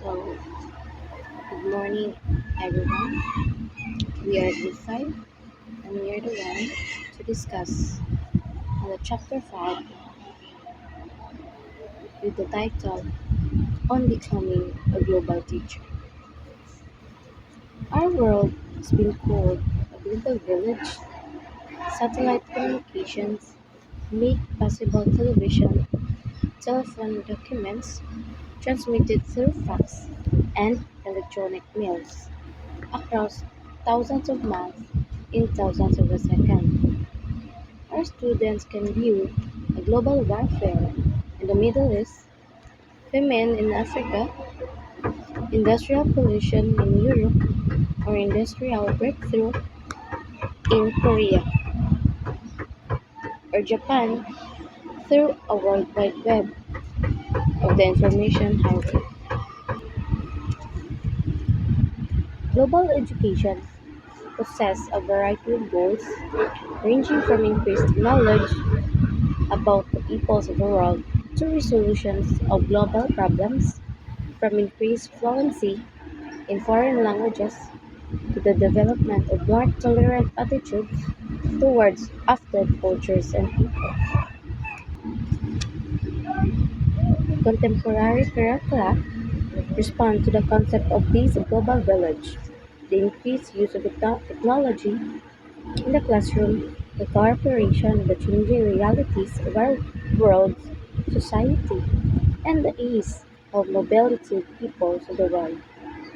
So, good morning, everyone. We are group 5, and we are the one to discuss on the chapter 5 with the title On Becoming a Global Teacher. Our world has been called a global village. Satellite communications make possible telephone documents transmitted through fax and electronic mails across thousands of miles in thousands of a second. Our students can view a global warfare in the Middle East, famine in Africa, industrial pollution in Europe, or industrial breakthrough in Korea or Japan through a World Wide Web of the Information Highway. Global education possesses a variety of goals, ranging from increased knowledge about the peoples of the world to resolutions of global problems, from increased fluency in foreign languages to the development of more tolerant attitudes towards other cultures and people. Contemporary curricula respond to the concept of this global village, the increased use of technology in the classroom, the cooperation of the changing realities of our world, society, and the ease of mobility of peoples of the world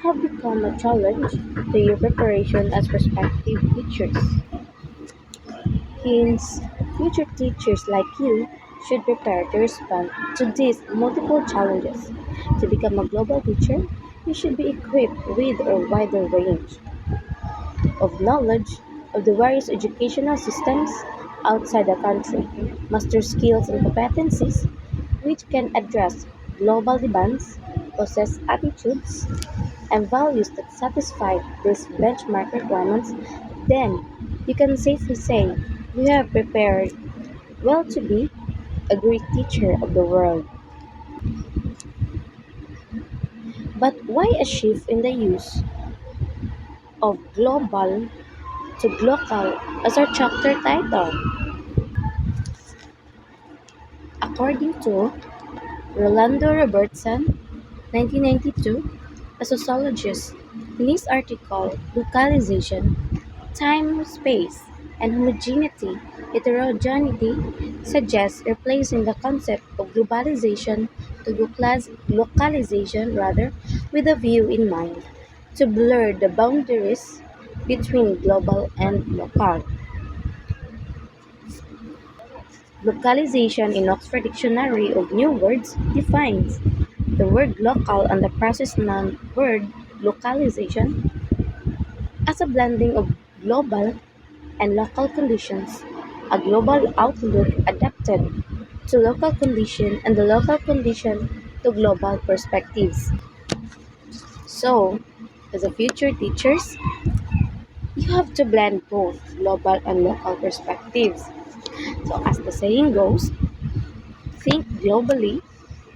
have become a challenge to your preparation as prospective teachers. Hence, future teachers like you should prepare to respond to these multiple challenges. To become a global teacher, you should be equipped with a wider range of knowledge of the various educational systems outside the country, master skills and competencies which can address global demands, possess attitudes and values that satisfy these benchmark requirements, then you can safely say you have prepared well to be a great teacher of the world. But why a shift in the use of global to glocal as our chapter title? According to Rolando Robertson, 1992, a sociologist, in his article Localization, Time, Space, and Homogeneity, Heterogeneity suggests replacing the concept of globalization to localization rather with a view in mind to blur the boundaries between global and local. Localization in Oxford Dictionary of New Words defines the word local and the process noun word localization as a blending of global and local conditions, a global outlook adapted to local condition and the local condition to global perspectives. So, as a future teachers, you have to blend both global and local perspectives. So, as the saying goes, think globally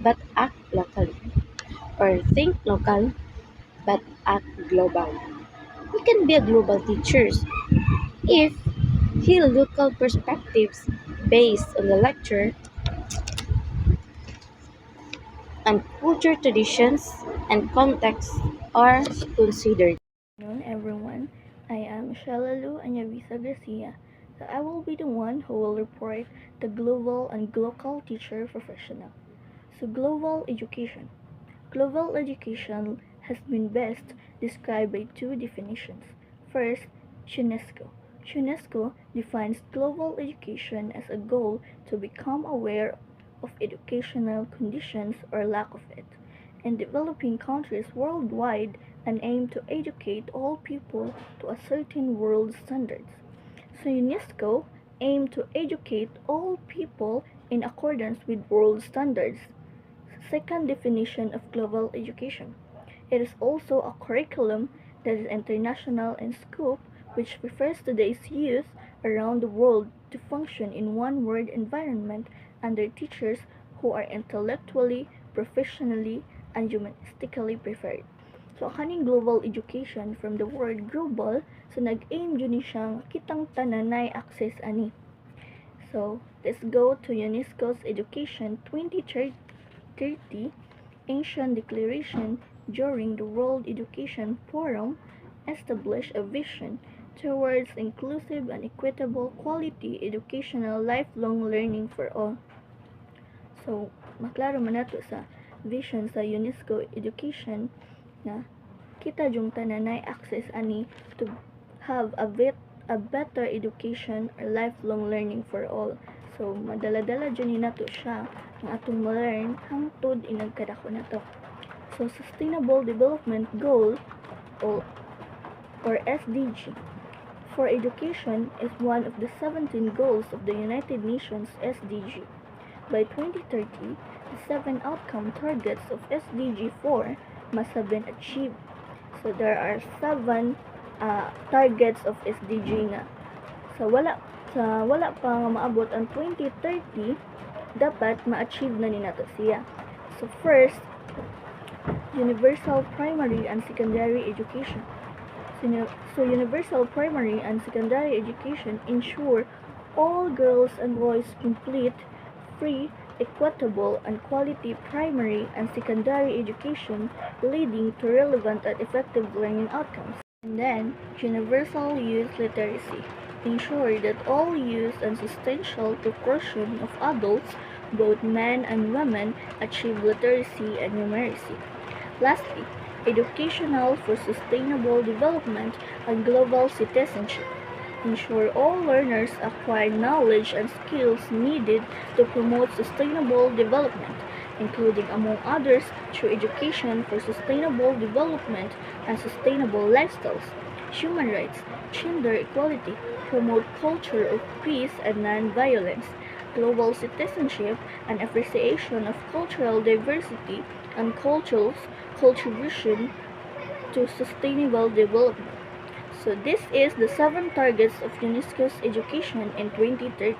but act locally, or think local but act global. We can be a global teachers if he local perspectives based on the lecture and culture traditions and context are considered. Afternoon, everyone. I am Shalalu Anyavisa Garcia. So I will be the one who will report the global and local teacher professional. So global education. Global education has been best described by two definitions. First, UNESCO. UNESCO defines global education as a goal to become aware of educational conditions or lack of it in developing countries worldwide and aim to educate all people to a certain world standards. So UNESCO aim to educate all people in accordance with world standards. Second definition of global education. It is also a curriculum that is international in scope, which refers to today's youth around the world to function in one world environment under teachers who are intellectually, professionally, and humanistically preferred. So, kaning global education from the word global, so nag-aim yun ni siyang kitang tananay access ani. So, let's go to UNESCO's Education 2030 Ancient Declaration during the World Education Forum established a vision towards inclusive and equitable quality educational lifelong learning for all. So, maklaro man nato sa vision sa UNESCO education na kita jung tananay access ani to have a better education or lifelong learning for all. So, madala-dala dyan ni nato siya ang atong ma-learn hangtod inagkadako na to. So, Sustainable Development Goal or, SDG for education is one of the 17 goals of the United Nations SDG. By 2030, the 7 outcome targets of SDG 4 must have been achieved. So there are 7 targets of SDG nga. Wala pa nga maabot ang 2030, dapat ma-achieve na ni nato siya. So first, universal primary and secondary education. So universal primary and secondary education ensure all girls and boys complete, free, equitable, and quality primary and secondary education, leading to relevant and effective learning outcomes. And then, universal youth literacy. Ensure that all youth and substantial proportion of adults, both men and women, achieve literacy and numeracy. Lastly, educational for sustainable development and global citizenship. Ensure all learners acquire knowledge and skills needed to promote sustainable development, including, among others, through education for sustainable development and sustainable lifestyles, human rights, gender equality, promote culture of peace and non-violence, global citizenship, and appreciation of cultural diversity and culture's contribution to sustainable development. So this is the 7 targets of UNESCO's education in 2030.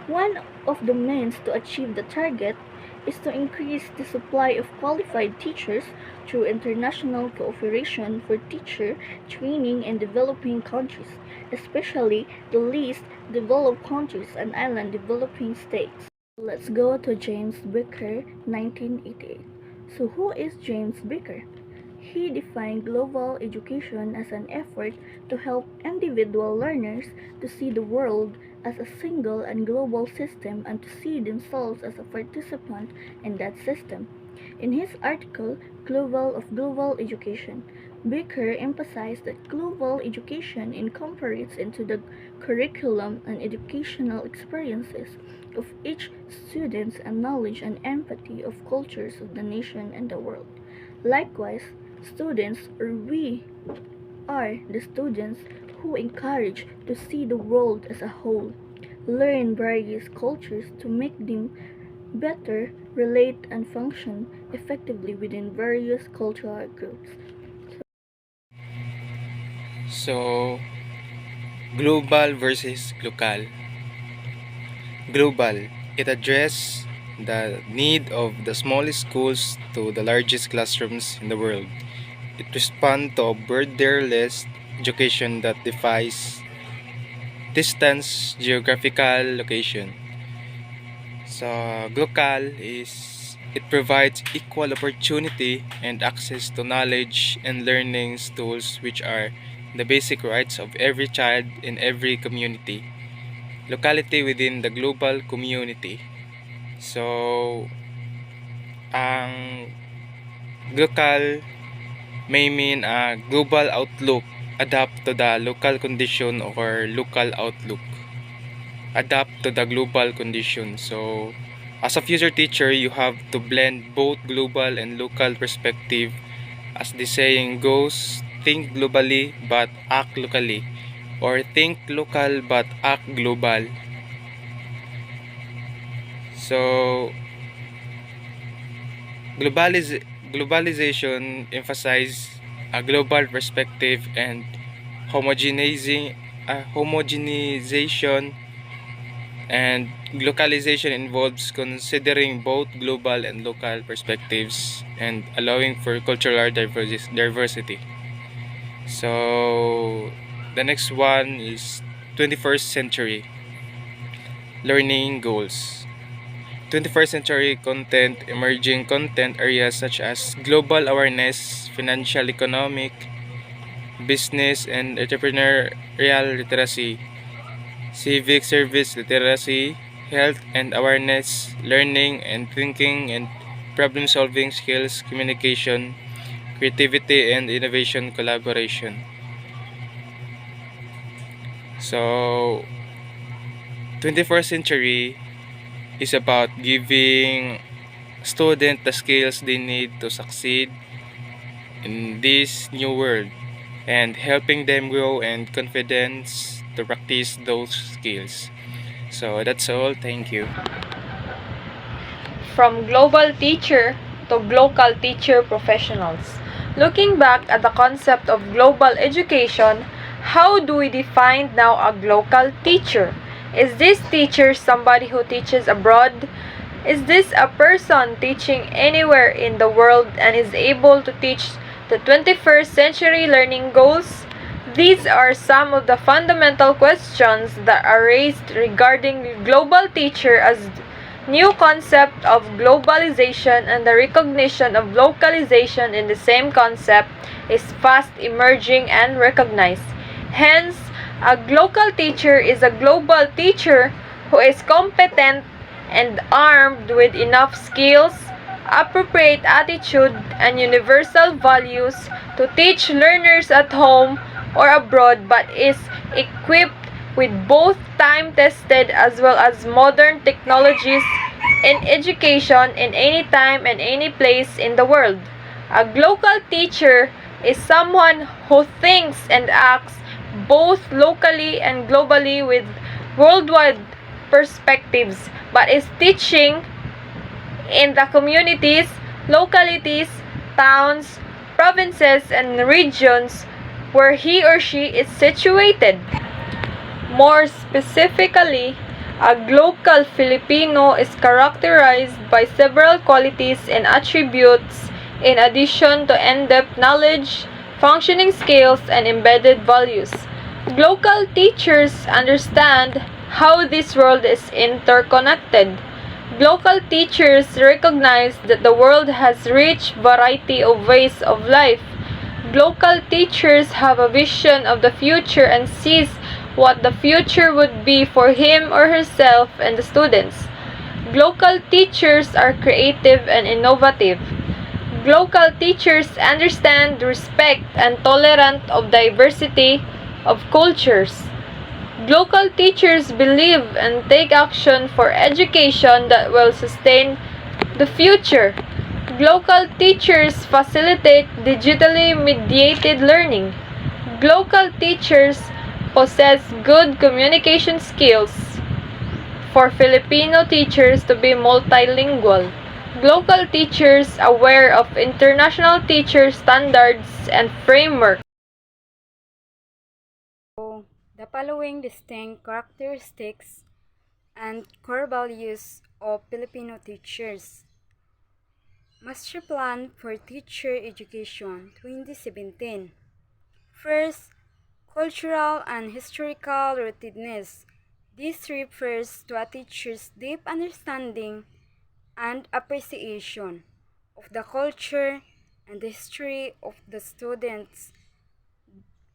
One of the means to achieve the target is to increase the supply of qualified teachers through international cooperation for teacher training in developing countries, especially the least developed countries and island developing states. Let's go to James Baker, 1988. So who is James Baker? He defined global education as an effort to help individual learners to see the world as a single and global system and to see themselves as a participant in that system. In his article, Global Education, Baker emphasized that global education incorporates into the curriculum and educational experiences of each student and knowledge and empathy of cultures of the nation and the world. Likewise, students or we are the students who encourage to see the world as a whole, learn various cultures to make them better relate and function effectively within various cultural groups. So, global versus local. Global, it addresses the need of the smallest schools to the largest classrooms in the world. It responds to a borderless education that defies distance, geographical location. So, Glocal is it provides equal opportunity and access to knowledge and learning tools which are the basic rights of every child in every community. Locality within the global community. So, ang Glocal may mean a global outlook adapt to the local condition or local outlook adapt to the global condition. So as a future teacher, you have to blend both global and local perspective. As the saying goes, think globally but act locally, or think local but act global. So globalization emphasizes a global perspective and homogenizing homogenization And localization involves considering both global and local perspectives and allowing for cultural diversity. So, the next one is 21st century learning goals. 21st century content, emerging content areas such as global awareness, financial economic, business and entrepreneurial literacy, civic service literacy, health and awareness, learning and thinking and problem solving skills, communication, creativity and innovation collaboration. So, 21st century is about giving students the skills they need to succeed in this new world and helping them grow and confidence to practice those skills. So that's all. Thank you. From global teacher to glocal teacher professionals. Looking back at the concept of global education, how do we define now a glocal teacher? Is this teacher somebody who teaches abroad? Is this a person teaching anywhere in the world and is able to teach the 21st century learning goals? These are some of the fundamental questions that are raised regarding global teacher as new concept of globalization and the recognition of localization in the same concept is fast emerging and recognized. Hence, a local teacher is a global teacher who is competent and armed with enough skills, appropriate attitude, and universal values to teach learners at home or abroad but is equipped with both time-tested as well as modern technologies in education in any time and any place in the world. A global teacher is someone who thinks and acts both locally and globally with worldwide perspectives but is teaching in the communities, localities, towns, provinces, and regions where he or she is situated. More specifically, a glocal Filipino is characterized by several qualities and attributes in addition to in-depth knowledge, functioning skills, and embedded values. Glocal teachers understand how this world is interconnected. Glocal teachers recognize that the world has rich variety of ways of life. Glocal teachers have a vision of the future and sees what the future would be for him or herself and the students. Glocal teachers are creative and innovative. Glocal teachers understand, respect, and tolerant of diversity of cultures. Glocal teachers believe and take action for education that will sustain the future. Glocal teachers facilitate digitally mediated learning. Glocal teachers possess good communication skills. For Filipino teachers to be multilingual. Glocal teachers aware of international teacher standards and framework. So, the following distinct characteristics and core values of Filipino teachers. Master Plan for Teacher Education 2017. First, cultural and historical rootedness. This refers to a teacher's deep understanding and appreciation of the culture and the history of the students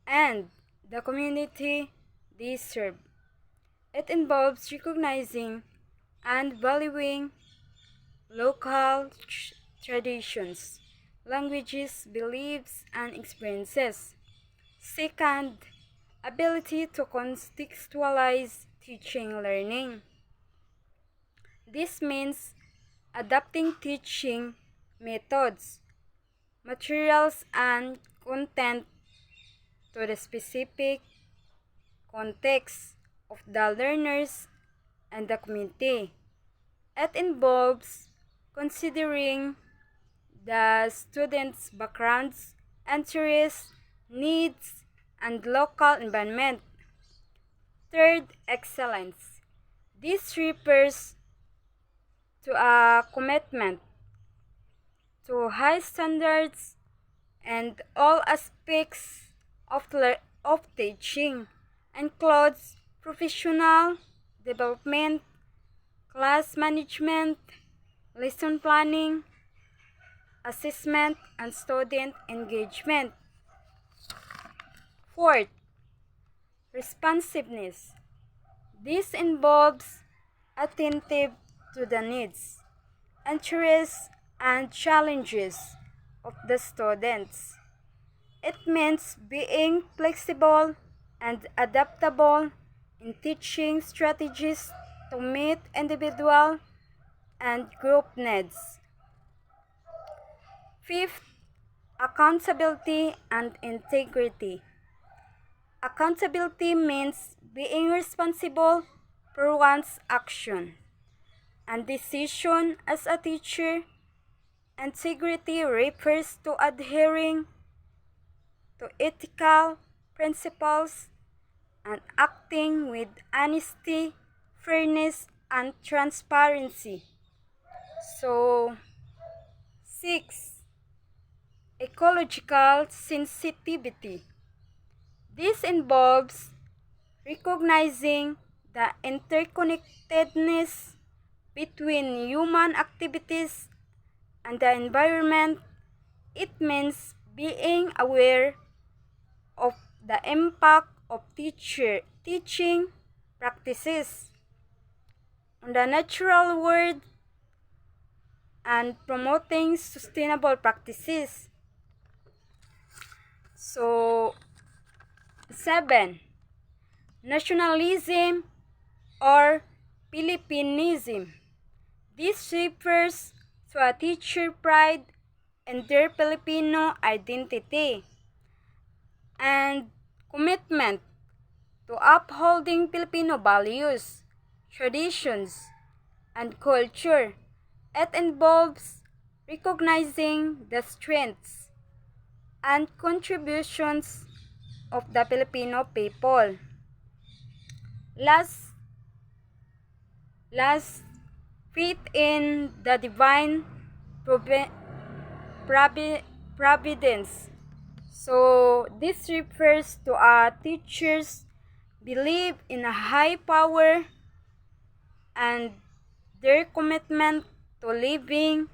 and the community they serve. It involves recognizing and valuing local traditions, languages, beliefs, and experiences. Second, ability to contextualize teaching learning. This means adapting teaching methods, materials, and content to the specific context of the learners and the community. It involves considering the students' backgrounds, interests, needs, and local environment. Third, excellence. This refers to a commitment to high standards and all aspects of teaching, includes professional development, class management, lesson planning, assessment, and student engagement. Fourth, responsiveness. This involves attentive to the needs, interests, and challenges of the students. It means being flexible and adaptable in teaching strategies to meet individual and group needs. Fifth, accountability and integrity. Accountability means being responsible for one's action and decision as a teacher. Integrity refers to adhering to ethical principles and acting with honesty, fairness, and transparency. So, 6. Ecological sensitivity. This involves recognizing the interconnectedness between human activities and the environment. It means being aware of the impact of teaching practices on the natural world and promoting sustainable practices. So, 7. Nationalism or Philippinism. This refers to a teacher pride in their Filipino identity and commitment to upholding Filipino values, traditions, and culture. It involves recognizing the strengths and contributions of the Filipino people. Last, last, faith in the divine providence. So, this refers to a teacher's belief in a high power and their commitment to living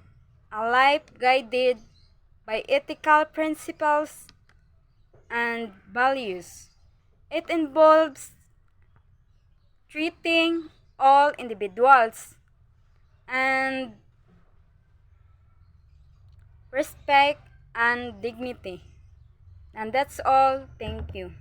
a life guided by ethical principles and values. It involves treating all individuals and respect and dignity. And that's all. Thank you.